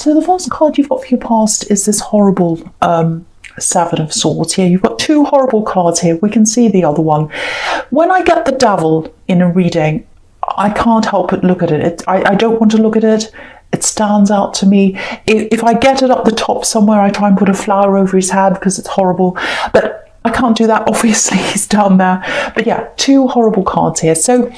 So the first card you've got for your past is this horrible Seven of Swords here. You've got two horrible cards here. We can see the other one. When I get the Devil in a reading, I can't help but look at it. I don't want to look at it. It stands out to me. If I get it up the top somewhere, I try and put a flower over his head because it's horrible. But I can't do that. Obviously, he's down there. But yeah, two horrible cards here. So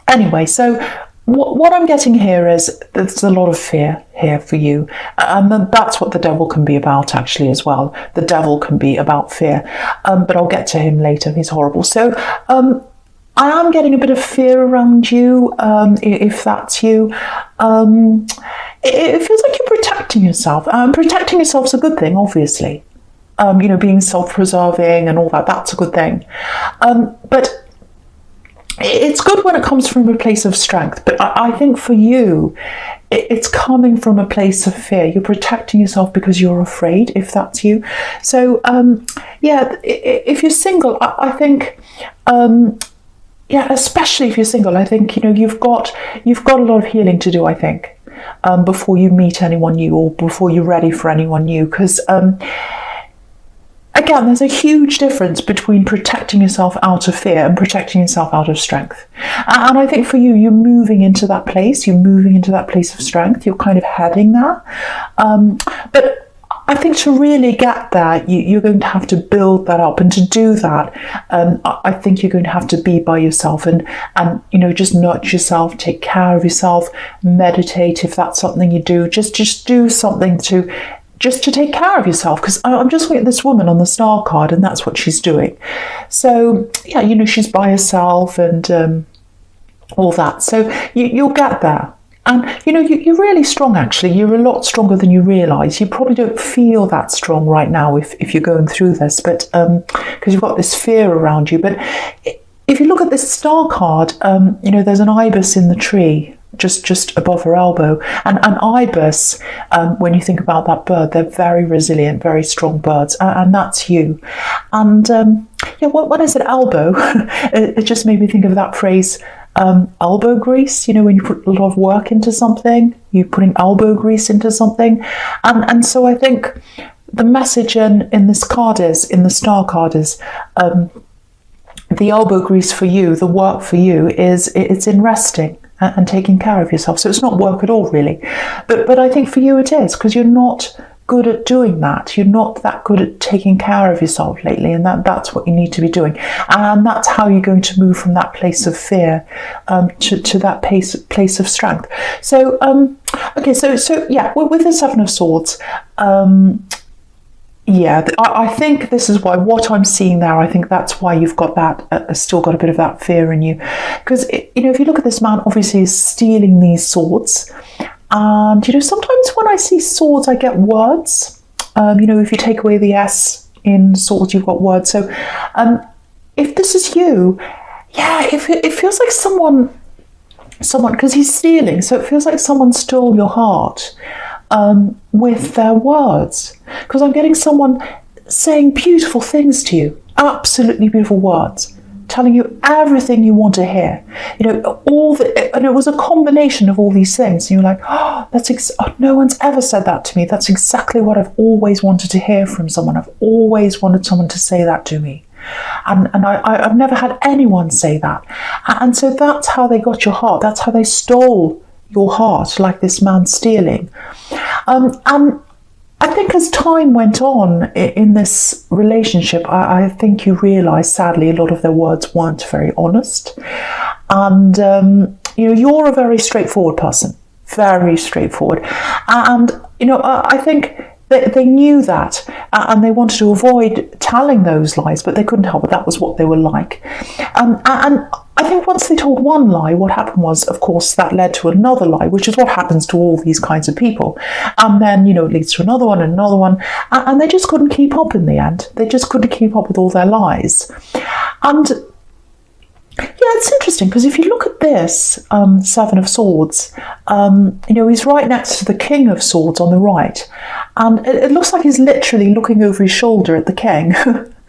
anyway, so what I'm getting here is there's a lot of fear here for you. And that's what the Devil can be about actually as well. The Devil can be about fear. But I'll get to him later. He's horrible. So I am getting a bit of fear around you, if that's you. It feels like you're protecting yourself. Protecting yourself's a good thing, obviously. Being self-preserving and all that, that's a good thing. But it's good when it comes from a place of strength. But I think for you, it's coming from a place of fear. You're protecting yourself because you're afraid, if that's you. So, if you're single, I think... especially if you're single, I think you've got a lot of healing to do. I think before you meet anyone new or before you're ready for anyone new, because again, there's a huge difference between protecting yourself out of fear and protecting yourself out of strength. And I think for you, you're moving into that place. You're moving into that place of strength. You're kind of heading there, but I think to really get there, you're going to have to build that up, and to do that, I think you're going to have to be by yourself and just nurture yourself, take care of yourself, meditate if that's something you do. Just do something to take care of yourself, because I'm just looking at this woman on the Star card, and that's what she's doing. So yeah, she's by herself and all that. So you'll get there. And, you're really strong, actually. You're a lot stronger than you realise. You probably don't feel that strong right now if you're going through this, but because you've got this fear around you. But if you look at this Star card, there's an ibis in the tree just above her elbow. And an ibis, when you think about that bird, they're very resilient, very strong birds. And that's you. And, when I said elbow, it just made me think of that phrase, elbow grease, when you put a lot of work into something, you're putting elbow grease into something. And so I think the message in this card in the Star card is, the elbow grease for you, the work for you it's in resting and taking care of yourself. So it's not work at all, really. But I think for you it is, because you're not good at doing that. You're not that good at taking care of yourself lately, and that's what you need to be doing. And that's how you're going to move from that place of fear to that place of strength. So okay, so yeah, with the Seven of Swords, I think this is why what I'm seeing there. I think that's why you've got that still got a bit of that fear in you, because if you look at this man, obviously he's stealing these swords. And sometimes when I see swords, I get words. If you take away the S in swords, you've got words. So if this is you, it feels like someone, because he's stealing, so it feels like someone stole your heart with their words. Because I'm getting someone saying beautiful things to you, absolutely beautiful words, telling you everything you want to hear. And it was a combination of all these things. And you're like, no one's ever said that to me. That's exactly what I've always wanted to hear from someone. I've always wanted someone to say that to me. And I've never had anyone say that. And so that's how they got your heart. That's how they stole your heart, like this man stealing. And I think as time went on in this relationship, I think you realise, sadly, a lot of their words weren't very honest. And, you're a very straightforward person, very straightforward. And, I think they knew that, and they wanted to avoid telling those lies, but they couldn't help it. That was what they were like. And I think once they told one lie, what happened was, of course, that led to another lie, which is what happens to all these kinds of people. And then, it leads to another one and another one. And they just couldn't keep up in the end. They just couldn't keep up with all their lies. And it's interesting, because if you look at this Seven of Swords, he's right next to the King of Swords on the right. And it looks like he's literally looking over his shoulder at the king.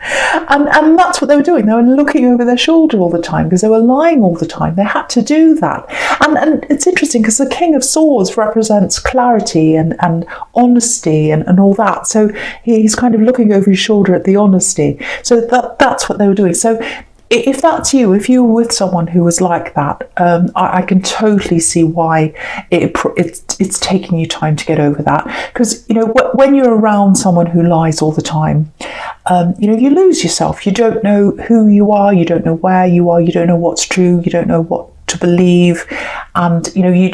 And that's what they were doing. They were looking over their shoulder all the time because they were lying all the time. They had to do that. And it's interesting because the King of Swords represents clarity and honesty and all that. So he's kind of looking over his shoulder at the honesty. So that's what they were doing. So if that's you, if you were with someone who was like that, I can totally see why it's taking you time to get over that. Because, you know, when you're around someone who lies all the time, you know, you lose yourself. You don't know who you are. You don't know where you are. You don't know what's true. You don't know what to believe. And, you know, you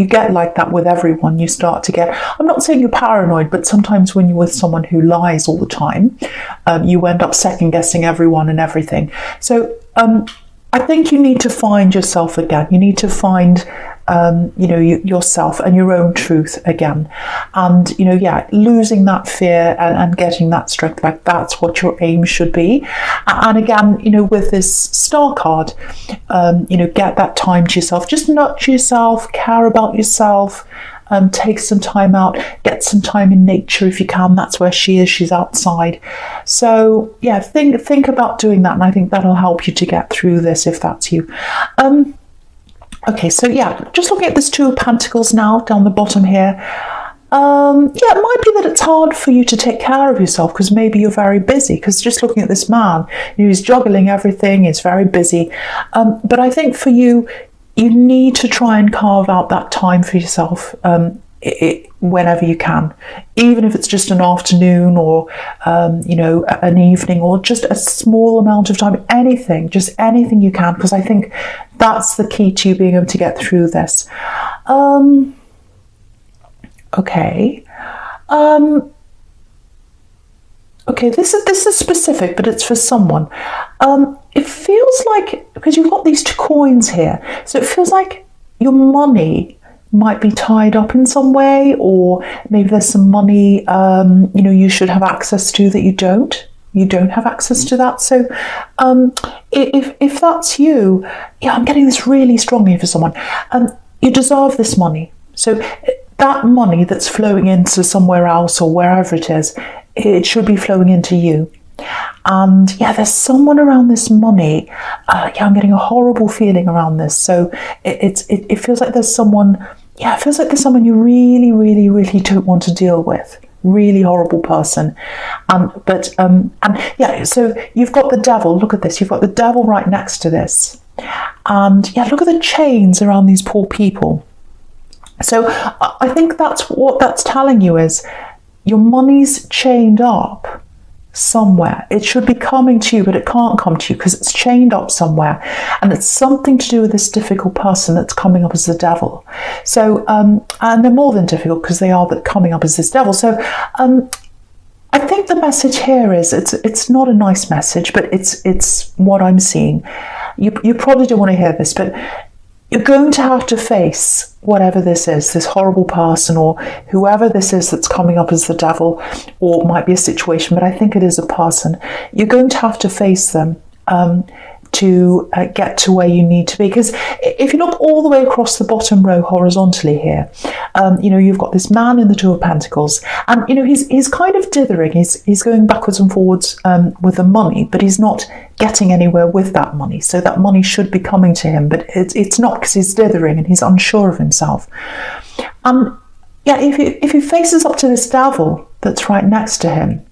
get like that with everyone. You start to get, I'm not saying you're paranoid, but sometimes when you're with someone who lies all the time, you end up second guessing everyone and everything. So I think you need to find yourself again. You need to find you know, yourself and your own truth again. And, you know, yeah, losing that fear and getting that strength back, that's what your aim should be. And again, you know, with this star card, you know, get that time to yourself. Just nurture yourself, care about yourself. Take some time out, get some time in nature if you can. That's where she is, she's outside. So yeah, think about doing that, and I think that'll help you to get through this if that's you. Okay, so yeah, just looking at this Two of Pentacles now down the bottom here. Yeah, it might be that it's hard for you to take care of yourself because maybe you're very busy. Because just looking at this man, you know, he's juggling everything, he's very busy. But I think for you, you need to try and carve out that time for yourself whenever you can, even if it's just an afternoon or, you know, an evening or just a small amount of time, just anything you can, because I think that's the key to you being able to get through this. Okay. Okay, this is specific, but it's for someone. It feels like, because you've got these two coins here, so it feels like your money might be tied up in some way, or maybe there's some money you know, you should have access to that you don't have access to that. So if that's you, yeah, I'm getting this really strongly for someone. You deserve this money. So that money that's flowing into somewhere else or wherever it is, it should be flowing into you. And yeah, there's someone around this money. Yeah, I'm getting a horrible feeling around this. So it feels like there's someone. Yeah, it feels like there's someone you really, really, really don't want to deal with. Really horrible person. And yeah, so you've got the devil. Look at this. You've got the devil right next to this. And yeah, look at the chains around these poor people. So I think that's what that's telling you is your money's chained up somewhere. It should be coming to you, but it can't come to you because it's chained up somewhere, and it's something to do with this difficult person that's coming up as the devil. So and they're more than difficult because they are coming up as this devil. So I think the message here is it's not a nice message, but it's what I'm seeing. You probably don't want to hear this, but you're going to have to face whatever this is, this horrible person or whoever this is that's coming up as the devil, or it might be a situation, but I think it is a person. You're going to have to face them to get to where you need to be. Because if you look all the way across the bottom row horizontally here, you know, you've got this man in the Two of Pentacles, and you know, he's kind of dithering. He's going backwards and forwards with the money, but he's not getting anywhere with that money. So that money should be coming to him, but it's not, because he's dithering and he's unsure of himself. Yeah, if he faces up to this devil that's right next to him,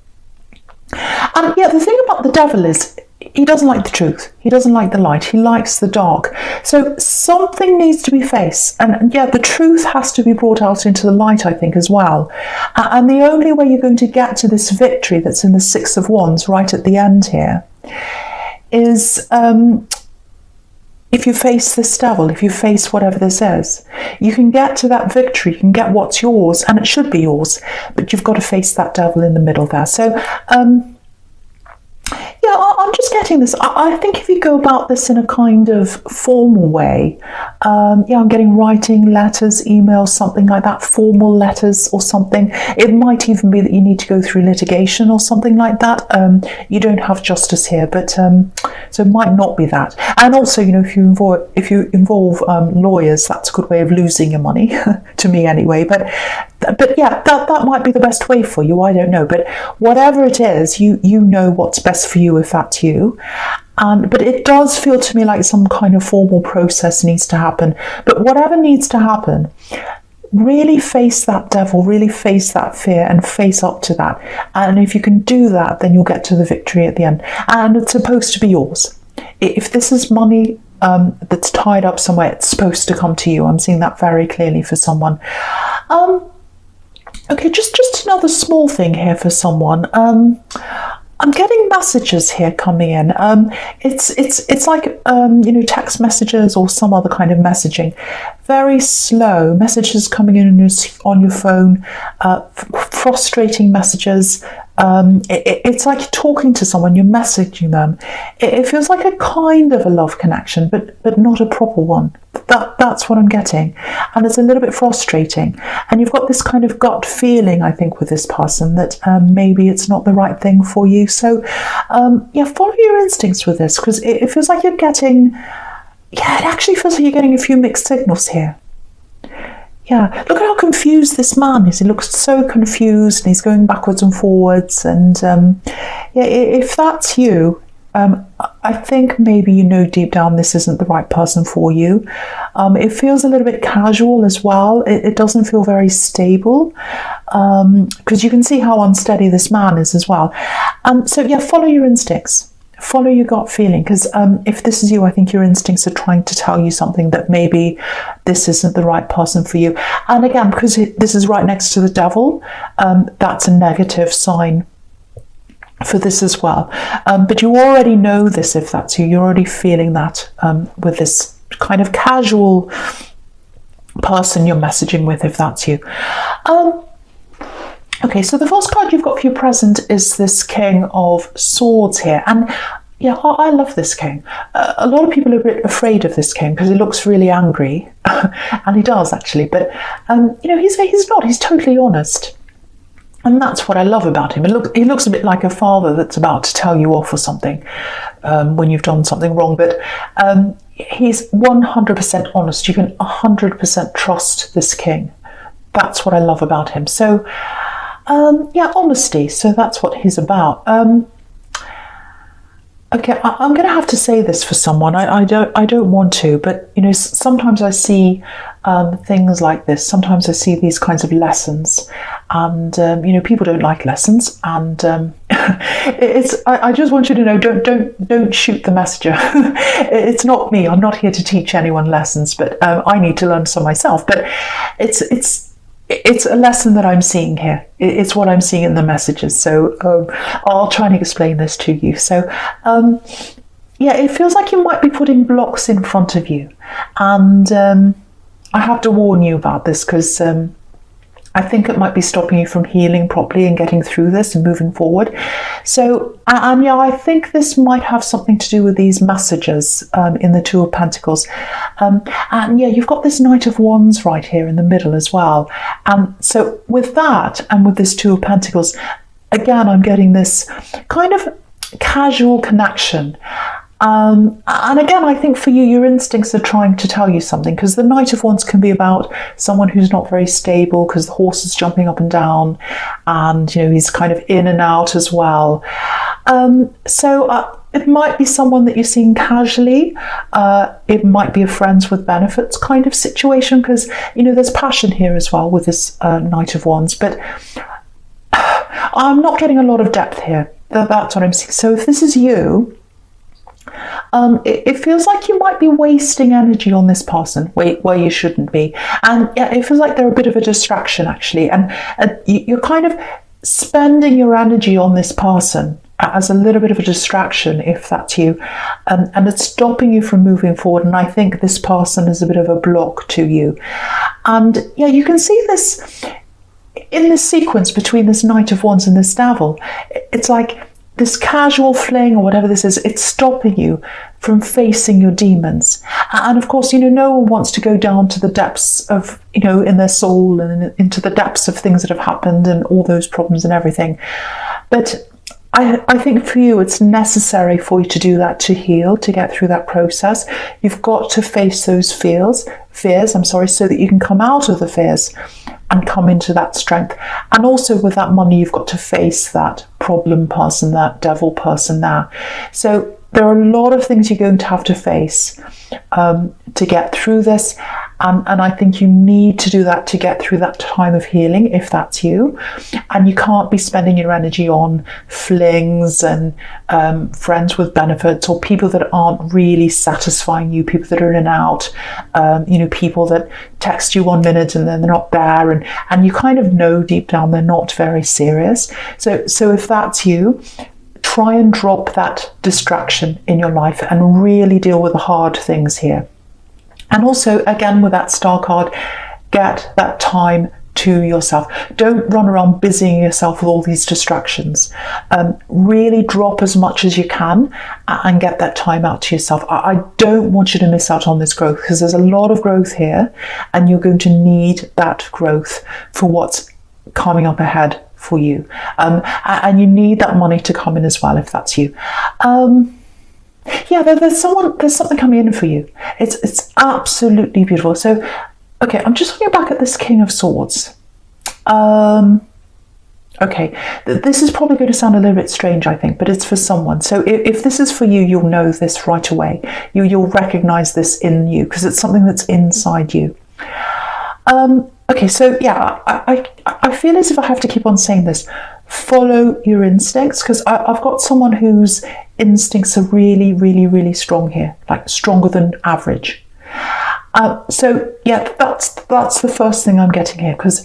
and yeah, the thing about the devil is he doesn't like the truth. He doesn't like the light. He likes the dark. So something needs to be faced. And yeah, the truth has to be brought out into the light, I think, as well. And the only way you're going to get to this victory that's in the Six of Wands right at the end here is if you face this devil, if you face whatever this is, you can get to that victory. You can get what's yours, and it should be yours. But you've got to face that devil in the middle there. So yeah, I'm just getting this. I think if you go about this in a kind of formal way, I'm getting writing, letters, emails, something like that, formal letters or something. It might even be that you need to go through litigation or something like that. You don't have justice here, but so it might not be that. And also, if you involve lawyers, that's a good way of losing your money, to me anyway. But yeah, that might be the best way for you. I don't know, but whatever it is, you know what's best for you if that's you. But it does feel to me like some kind of formal process needs to happen. But whatever needs to happen, really face that devil, really face that fear and face up to that. And if you can do that, then you'll get to the victory at the end. And it's supposed to be yours. If this is money that's tied up somewhere, it's supposed to come to you. I'm seeing that very clearly for someone. Okay, just another small thing here for someone. I'm getting messages here coming in. It's like text messages or some other kind of messaging. Very slow messages coming in on your phone. Frustrating messages. It's like you're talking to someone, you're messaging them. It feels like a kind of a love connection, but not a proper one. That's what I'm getting. And it's a little bit frustrating. And you've got this kind of gut feeling, I think, with this person that maybe it's not the right thing for you. So, follow your instincts with this, because it feels like you're getting, it actually feels like you're getting a few mixed signals here. Yeah, look at how confused this man is. He looks so confused and he's going backwards and forwards. And if that's you, I think maybe deep down this isn't the right person for you. It feels a little bit casual as well. It doesn't feel very stable, because you can see how unsteady this man is as well. Follow your instincts. Follow your gut feeling, because if this is you, I think your instincts are trying to tell you something, that maybe this isn't the right person for you. And again, because this is right next to the devil, that's a negative sign for this as well. But you already know this if that's you. You're already feeling that with this kind of casual person you're messaging with, if that's you. Okay, so the first card you've got for your present is this King of Swords here. And I love this king. A lot of people are a bit afraid of this king because he looks really angry. And he does, actually. But, he's not. He's totally honest. And that's what I love about him. He looks a bit like a father that's about to tell you off or something when you've done something wrong. But he's 100% honest. You can 100% trust this king. That's what I love about him. So, honesty. So that's what he's about. Okay, I'm going to have to say this for someone. I don't want to, but sometimes I see things like this. Sometimes I see these kinds of lessons, and people don't like lessons. And I just want you to know, don't shoot the messenger. It's not me. I'm not here to teach anyone lessons, but I need to learn some myself. But it's a lesson that I'm seeing here. It's what I'm seeing in the messages. So I'll try and explain this to you. So it feels like you might be putting blocks in front of you. And I have to warn you about this, because I think it might be stopping you from healing properly and getting through this and moving forward. So, I think this might have something to do with these messages in the Two of Pentacles. You've got this Knight of Wands right here in the middle as well. So with that and with this Two of Pentacles, again, I'm getting this kind of casual connection. And again, I think for you, your instincts are trying to tell you something, because the Knight of Wands can be about someone who's not very stable, because the horse is jumping up and down, and he's kind of in and out as well. It might be someone that you're seeing casually. It might be a friends with benefits kind of situation, because there's passion here as well with this Knight of Wands. But I'm not getting a lot of depth here. That's what I'm seeing. So if this is you, it feels like you might be wasting energy on this person where you shouldn't be. And it feels like they're a bit of a distraction, actually. And you're kind of spending your energy on this person as a little bit of a distraction, if that's you. And it's stopping you from moving forward. And I think this person is a bit of a block to you. And you can see this in this sequence between this Knight of Wands and this Devil. It's like this casual fling or whatever this is, it's stopping you from facing your demons. And of course, no one wants to go down to the depths of, in their soul and into the depths of things that have happened and all those problems and everything. But I think for you, it's necessary for you to do that, to heal, to get through that process. You've got to face those fears, so that you can come out of the fears and come into that strength. And also with that money, you've got to face that problem person, that devil person now. So there are a lot of things you're going to have to face to get through this. And I think you need to do that to get through that time of healing, if that's you. And you can't be spending your energy on flings and friends with benefits, or people that aren't really satisfying you, people that are in and out, people that text you 1 minute and then they're not there. And you kind of know deep down they're not very serious. So if that's you, try and drop that distraction in your life and really deal with the hard things here. And also, again, with that star card, get that time to yourself. Don't run around busying yourself with all these distractions. Really drop as much as you can and get that time out to yourself. I don't want you to miss out on this growth, because there's a lot of growth here and you're going to need that growth for what's coming up ahead for you. And you need that money to come in as well, if that's you. There's something coming in for you. It's absolutely beautiful. So, okay, I'm just looking back at this King of Swords. Okay, this is probably going to sound a little bit strange, I think, but it's for someone. So if this is for you, you'll know this right away. You'll recognize this in you, because it's something that's inside you. Okay, so yeah, I feel as if I have to keep on saying this. Follow your instincts, because I've got someone whose instincts are really, really, really strong here, like stronger than average. So yeah, that's the first thing I'm getting here, because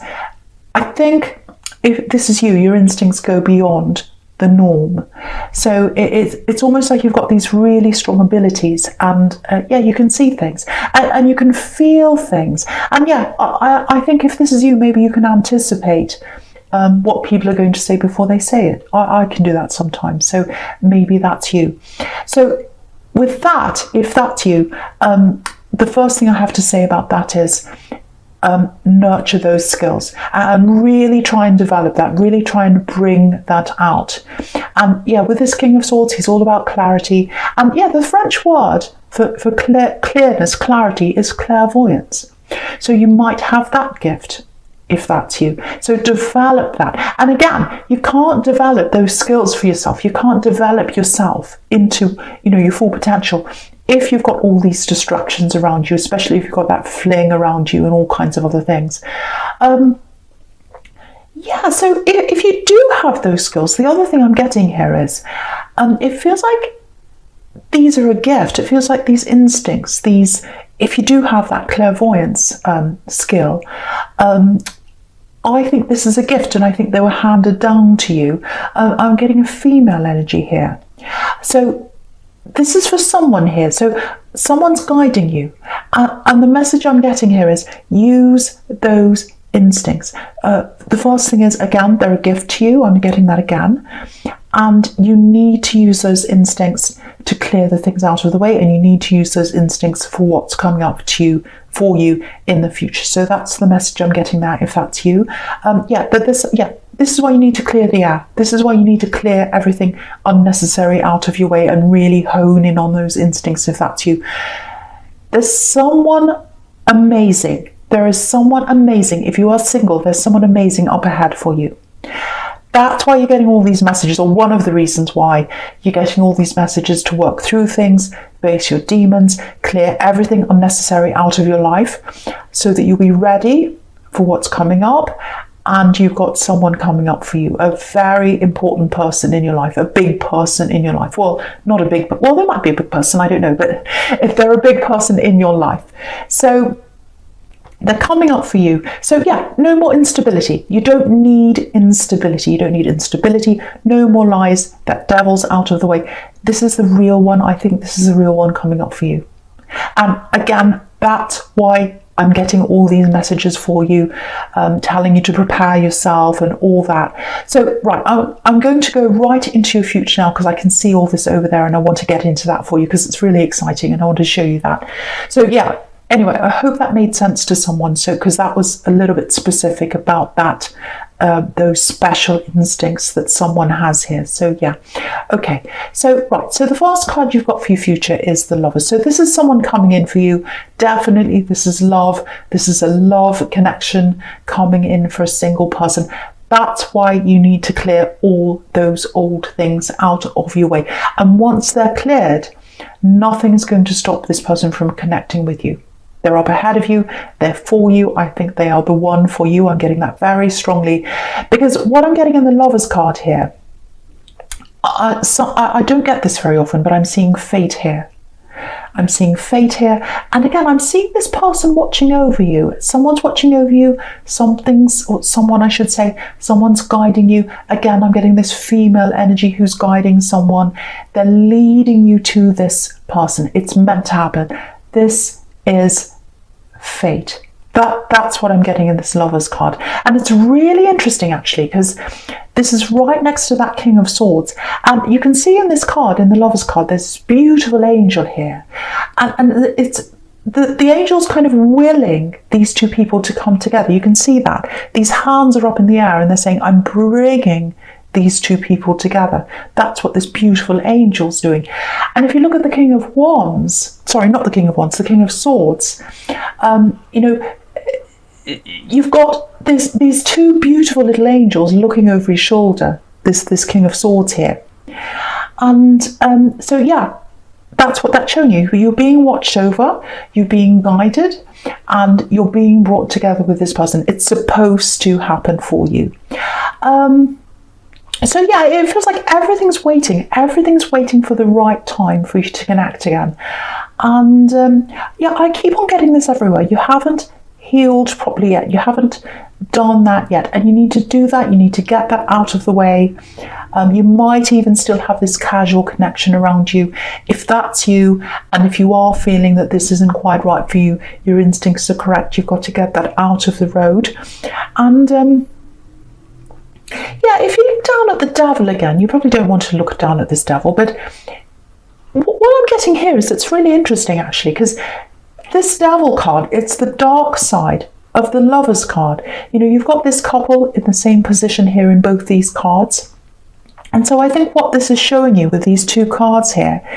I think if this is you, your instincts go beyond the norm. So it's almost like you've got these really strong abilities, and you can see things and you can feel things. And yeah, I think if this is you, maybe you can anticipate what people are going to say before they say it. I can do that sometimes. So maybe that's you. So with that, if that's you, the first thing I have to say about that is nurture those skills and really try and develop that, really try and bring that out. And yeah, with this King of Swords, he's all about clarity. And yeah, the French word for clearness, clarity, is clairvoyance. So you might have that gift if that's you. So develop that. And again, you can't develop those skills for yourself. You can't develop yourself into, your full potential if you've got all these distractions around you, especially if you've got that fling around you and all kinds of other things. So if you do have those skills, the other thing I'm getting here is, it feels like these are a gift. It feels like these instincts, if you do have that clairvoyance skill, I think this is a gift, and I think they were handed down to you. I'm getting a female energy here. So this is for someone here. So someone's guiding you. And the message I'm getting here is use those instincts. The first thing is, again, they're a gift to you. I'm getting that again. And you need to use those instincts to clear the things out of the way, and you need to use those instincts for what's coming up for you in the future. So that's the message I'm getting there, if that's you. This is why you need to clear the air. This is why you need to clear everything unnecessary out of your way and really hone in on those instincts, if that's you. There's someone amazing. There is someone amazing. If you are single, there's someone amazing up ahead for you. That's why you're getting all these messages, or one of the reasons why you're getting all these messages, to work through things, face your demons, clear everything unnecessary out of your life, so that you'll be ready for what's coming up. And you've got someone coming up for you, a very important person in your life, a big person in your life. Well, not a big, well, there might be a big person, I don't know, but if they're a big person in your life. So they're coming up for you. So yeah, no more instability. You don't need instability. You don't need instability. No more lies. That devil's out of the way. This is the real one. I think this is the real one coming up for you. And again, that's why I'm getting all these messages for you, telling you to prepare yourself and all that. So, right, I'm going to go right into your future now because I can see all this over there and I want to get into that for you because it's really exciting and I want to show you that. So, yeah, anyway, I hope that made sense to someone. So, because that was a little bit specific about that, those special instincts that someone has here. So yeah, okay. So right, so the first card you've got for your future is the Lovers. So this is someone coming in for you. Definitely, this is love. This is a love connection coming in for a single person. That's why you need to clear all those old things out of your way. And once they're cleared, nothing is going to stop this person from connecting with you. They're up ahead of you, they're for you. I think they are the one for you. I'm getting that very strongly because what I'm getting in the Lovers card here, I don't get this very often, but I'm seeing fate here. I'm seeing fate here. And again, I'm seeing this person watching over you. Someone's watching over you. Someone, I should say, someone's guiding you. Again, I'm getting this female energy who's guiding someone. They're leading you to this person. It's meant to happen. This is fate. That's what I'm getting in this Lovers card. And it's really interesting actually because this is right next to that King of Swords. And you can see in this card, in the Lovers card, there's this beautiful angel here. And it's the angel's kind of willing these two people to come together. You can see that. These hands are up in the air and they're saying, I'm bringing these two people together. That's what this beautiful angel's doing. And if you look at the King of Wands, sorry, not the King of Wands, the King of Swords, you know, you've got these two beautiful little angels looking over his shoulder, this King of Swords here. And so, yeah, that's what that's showing you. You're being watched over, you're being guided, and you're being brought together with this person. It's supposed to happen for you. So yeah, it feels like everything's waiting for the right time for you to connect again. And yeah, I keep on getting this everywhere. You haven't healed properly yet. You haven't done that yet. And you need to do that. You need to get that out of the way. You might even still have this casual connection around you. If that's you, and if you are feeling that this isn't quite right for you, your instincts are correct. You've got to get that out of the road. And yeah, if you look down at the devil again, you probably don't want to look down at this devil, but what I'm getting here is it's really interesting actually, because this devil card, it's the dark side of the Lovers card. You know, you've got this couple in the same position here in both these cards. And so I think what this is showing you with these two cards here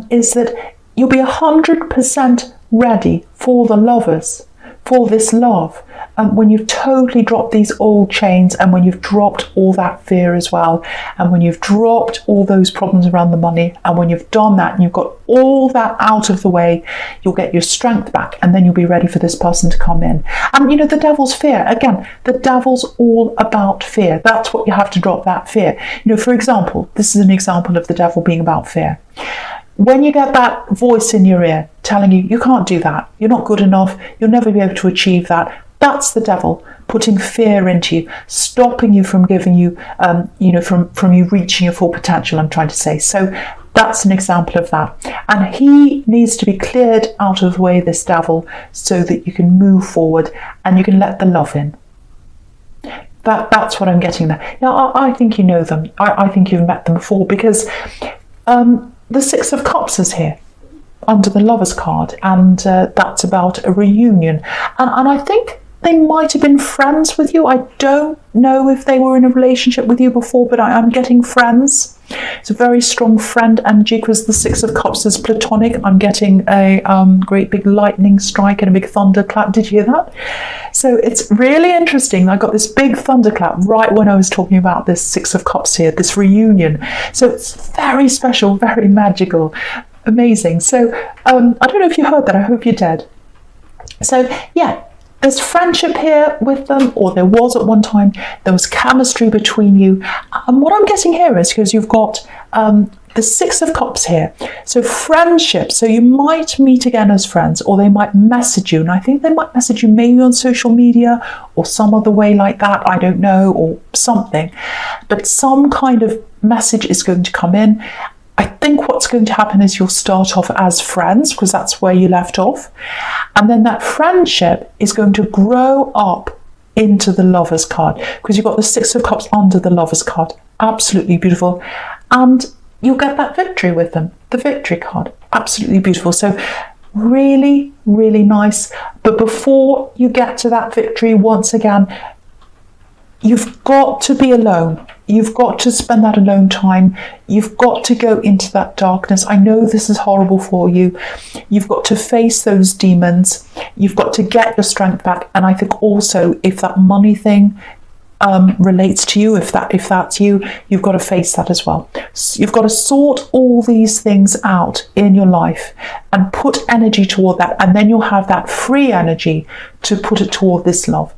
is that you'll be 100% ready for the Lovers, for this love. When you've totally dropped these old chains and when you've dropped all that fear as well, and when you've dropped all those problems around the money, and when you've done that and you've got all that out of the way, you'll get your strength back and then you'll be ready for this person to come in. And you know, the devil's fear, again, the devil's all about fear. That's what you have to drop, that fear. You know, for example, this is an example of the devil being about fear. When you get that voice in your ear telling you, you can't do that, you're not good enough, you'll never be able to achieve that, that's the devil putting fear into you, stopping you from giving you, you know, from you reaching your full potential, I'm trying to say. So that's an example of that. And he needs to be cleared out of the way, this devil, so that you can move forward and you can let the love in. That's what I'm getting there. Now, I think you know them. I think you've met them before because the Six of Cups is here under the Lovers card, and that's about a reunion. And I think they might have been friends with you. I don't know if they were in a relationship with you before, but I'm getting friends. It's a very strong friend energy because the Six of Cups is platonic. I'm getting a great big lightning strike and a big thunderclap. Did you hear that? So it's really interesting. I got this big thunderclap right when I was talking about this Six of Cups here, this reunion. So it's very special, very magical, amazing. So I don't know if you heard that. I hope you did. So yeah, there's friendship here with them, or there was at one time. There was chemistry between you. And what I'm getting here is because you've got the Six of Cups here. So friendship. So you might meet again as friends, or they might message you. And I think they might message you maybe on social media or some other way like that. I don't know, or something. But some kind of message is going to come in. I think what's going to happen is you'll start off as friends, because that's where you left off. And then that friendship is going to grow up into the Lover's card, because you've got the Six of Cups under the Lover's card. Absolutely beautiful. And you'll get that victory with them, the Victory card. Absolutely beautiful. So really, really nice. But before you get to that victory, once again, you've got to be alone. You've got to spend that alone time. You've got to go into that darkness. I know this is horrible for you. You've got to face those demons. You've got to get your strength back. And I think also, if that money thing relates to you, if that's you, you've got to face that as well. So you've got to sort all these things out in your life and put energy toward that, and then you'll have that free energy to put it toward this love.